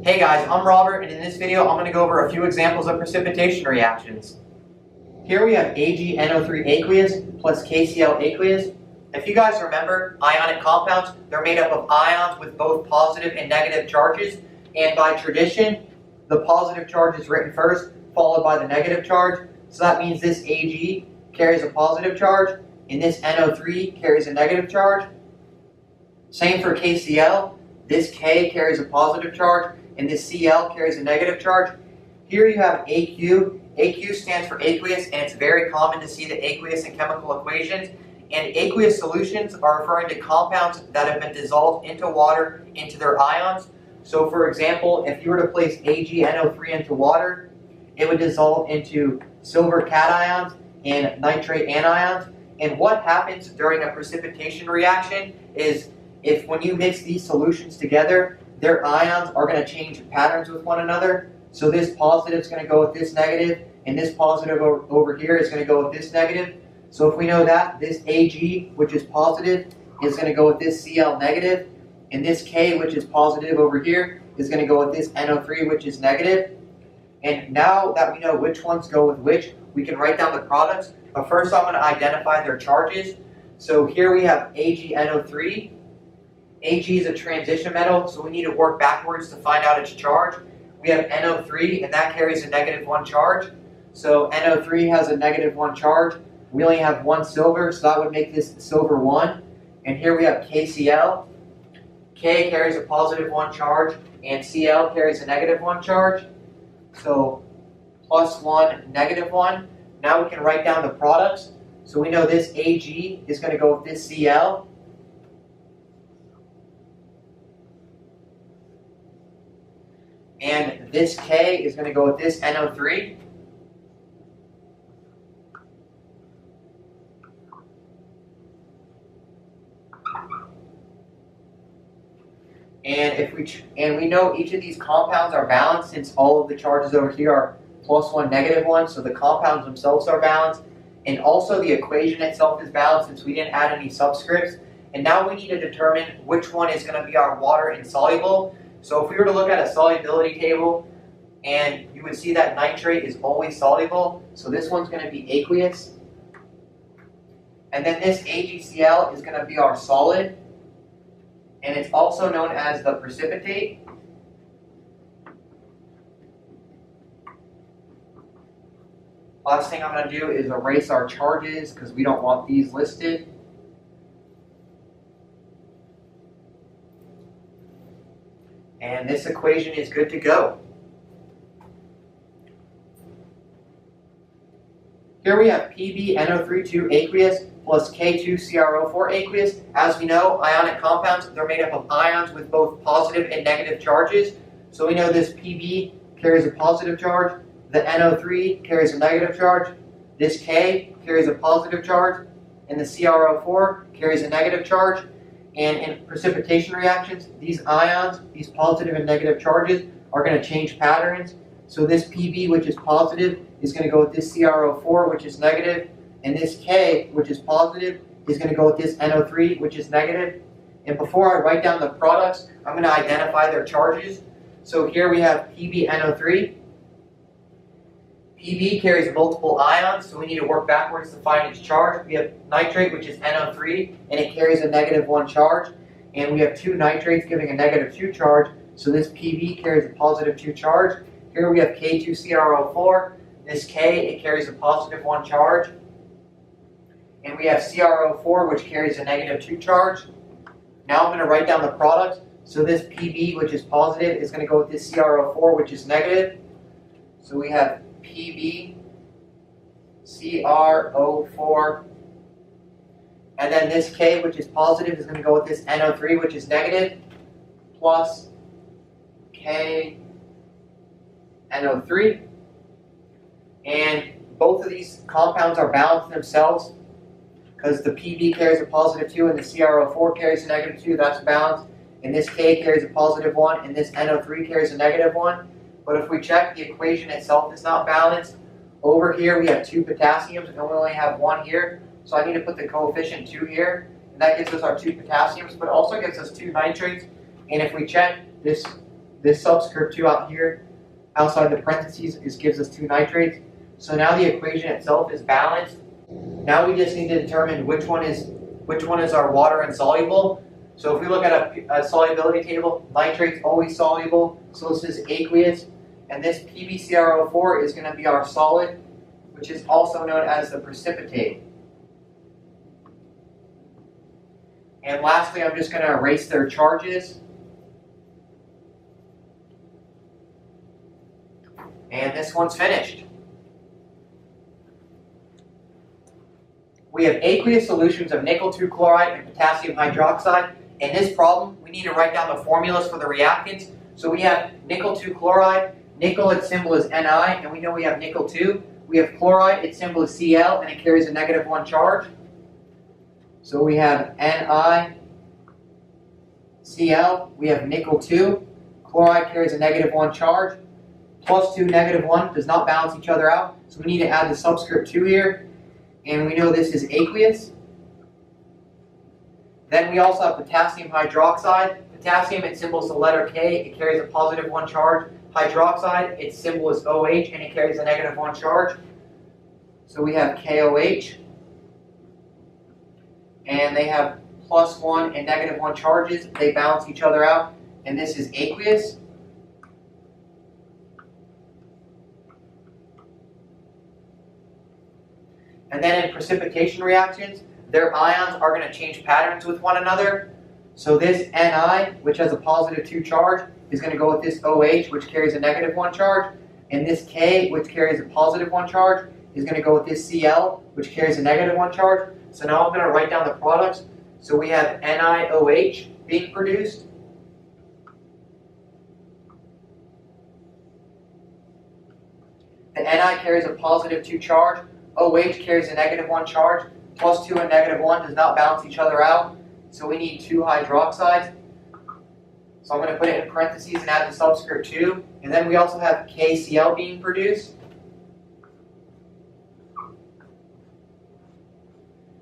Hey guys, I'm Robert, and in this video I'm going to go over a few examples of precipitation reactions. Here we have AgNO3 aqueous plus KCl aqueous. If you guys remember, ionic compounds, they're made up of ions with both positive and negative charges, and by tradition, the positive charge is written first, followed by the negative charge. So that means this Ag carries a positive charge, and this NO3 carries a negative charge. Same for KCl. This K carries a positive charge, and this Cl carries a negative charge. Here you have AQ. AQ stands for aqueous, and it's very common to see the aqueous in chemical equations. And aqueous solutions are referring to compounds that have been dissolved into water into their ions. So for example, if you were to place AgNO3 into water, it would dissolve into silver cations and nitrate anions. And what happens during a precipitation reaction is when you mix these solutions together, their ions are going to change patterns with one another. So this positive is going to go with this negative, and this positive over here is going to go with this negative. So if we know that, this Ag, which is positive, is going to go with this Cl negative, and this K, which is positive over here, is going to go with this NO3, which is negative. And now that we know which ones go with which, we can write down the products. But first I'm going to identify their charges. So here we have AgNO3. Ag is a transition metal, so we need to work backwards to find out its charge. We have NO3, and that carries a -1 charge. So NO3 has a -1 charge. We only have one silver, so that would make this silver 1. And here we have KCl. K carries a +1 charge, and Cl carries a -1 charge. So +1, -1. Now we can write down the products. So we know this Ag is going to go with this Cl. And this K is going to go with this NO3. And we know each of these compounds are balanced since all of the charges over here are +1, -1, so the compounds themselves are balanced. And also the equation itself is balanced since we didn't add any subscripts. And now we need to determine which one is going to be our water insoluble. So if we were to look at a solubility table, and you would see that nitrate is always soluble, so this one's going to be aqueous. And then this AgCl is going to be our solid, and it's also known as the precipitate. Last thing I'm going to do is erase our charges because we don't want these listed. And this equation is good to go. Here we have PbNO3 aqueous plus K2CrO4 aqueous. As we know, ionic compounds, they're made up of ions with both positive and negative charges. So we know this Pb carries a positive charge, the NO3 carries a negative charge, this K carries a positive charge, and the CrO4 carries a negative charge. And in precipitation reactions, these ions, these positive and negative charges, are going to change patterns. So this Pb, which is positive, is going to go with this CrO4, which is negative, and this K, which is positive, is going to go with this NO3, which is negative. And before I write down the products, I'm going to identify their charges. So here we have PbNO3. Pb carries multiple ions, so we need to work backwards to find its charge. We have nitrate, which is NO3, and it carries a -1 charge. And we have two nitrates giving a -2 charge, so this Pb carries a +2 charge. Here we have K2CrO4. This K, it carries a +1 charge. And we have CrO4, which carries a -2 charge. Now I'm going to write down the products. So this Pb, which is positive, is going to go with this CrO4, which is negative. So we have Pb, CrO4, and then this K, which is positive, is going to go with this NO3, which is negative, plus K, NO3. And both of these compounds are balanced themselves because the Pb carries a +2 and the CrO4 carries a -2, that's balanced. And this K carries a +1 and this NO3 carries a -1. But if we check, the equation itself is not balanced. Over here we have 2 potassiums and we only have 1 here. So I need to put the coefficient 2 here. And that gives us our 2 potassiums, but also gives us 2 nitrates. And if we check, this this subscript 2 out here, outside the parentheses, gives us 2 nitrates. So now the equation itself is balanced. Now we just need to determine which one is our water insoluble. So if we look at a solubility table, nitrate's always soluble, so this is aqueous, and this PbCrO4 is going to be our solid, which is also known as the precipitate. And lastly, I'm just going to erase their charges. And this one's finished. We have aqueous solutions of nickel 2 chloride and potassium hydroxide. In this problem, we need to write down the formulas for the reactants. So we have nickel 2 chloride. Nickel, its symbol is Ni, and we know we have nickel 2. We have chloride, its symbol is Cl, and it carries a -1 charge. So we have NiCl. We have nickel 2. Chloride carries a -1 charge. +2, -1 does not balance each other out. So we need to add the subscript 2 here. And we know this is aqueous. Then we also have potassium hydroxide. Potassium, its symbol is the letter K. It carries a +1 charge. Hydroxide, its symbol is OH, and it carries a -1 charge. So we have KOH. And they have +1 and -1 charges. They balance each other out. And this is aqueous. And then in precipitation reactions, their ions are going to change patterns with one another. So this Ni, which has a +2 charge, is going to go with this OH, which carries a -1 charge. And this K, which carries a +1 charge, is going to go with this Cl, which carries a -1 charge. So now I'm going to write down the products. So we have NiOH being produced. The Ni carries a +2 charge. OH carries a -1 charge. +2 and -1 does not balance each other out. So we need 2 hydroxides. So I'm going to put it in parentheses and add the subscript 2. And then we also have KCl being produced.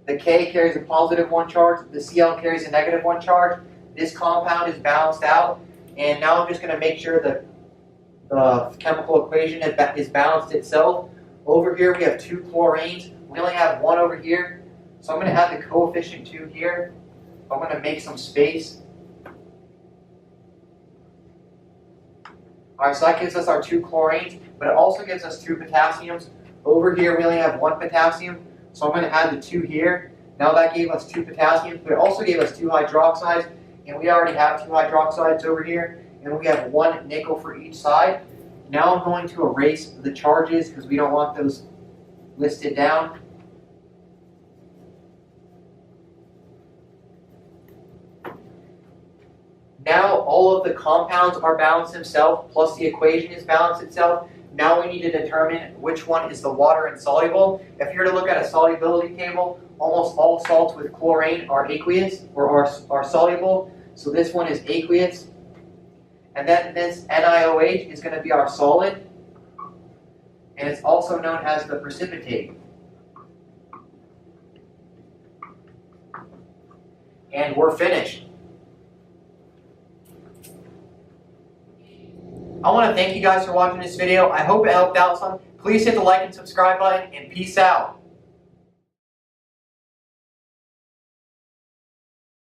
The K carries a +1 charge. The Cl carries a -1 charge. This compound is balanced out. And now I'm just going to make sure that the chemical equation is balanced itself. Over here we have 2 chlorines. We only have 1 over here. So I'm going to add the coefficient 2 here. I'm going to make some space. Alright, so that gives us our 2 chlorines, but it also gives us 2 potassiums. Over here we only have 1 potassium, so I'm going to add the 2 here. Now that gave us 2 potassiums, but it also gave us 2 hydroxides, and we already have 2 hydroxides over here, and we have 1 nickel for each side. Now I'm going to erase the charges because we don't want those listed down. Now all of the compounds are balanced themselves, plus the equation is balanced itself. Now we need to determine which one is the water insoluble. If you were to look at a solubility table, almost all salts with chlorine are aqueous, or are soluble. So this one is aqueous. And then this NiOH is going to be our solid. And it's also known as the precipitate. And we're finished. I want to thank you guys for watching this video. I hope it helped out some. Please hit the like and subscribe button, and peace out.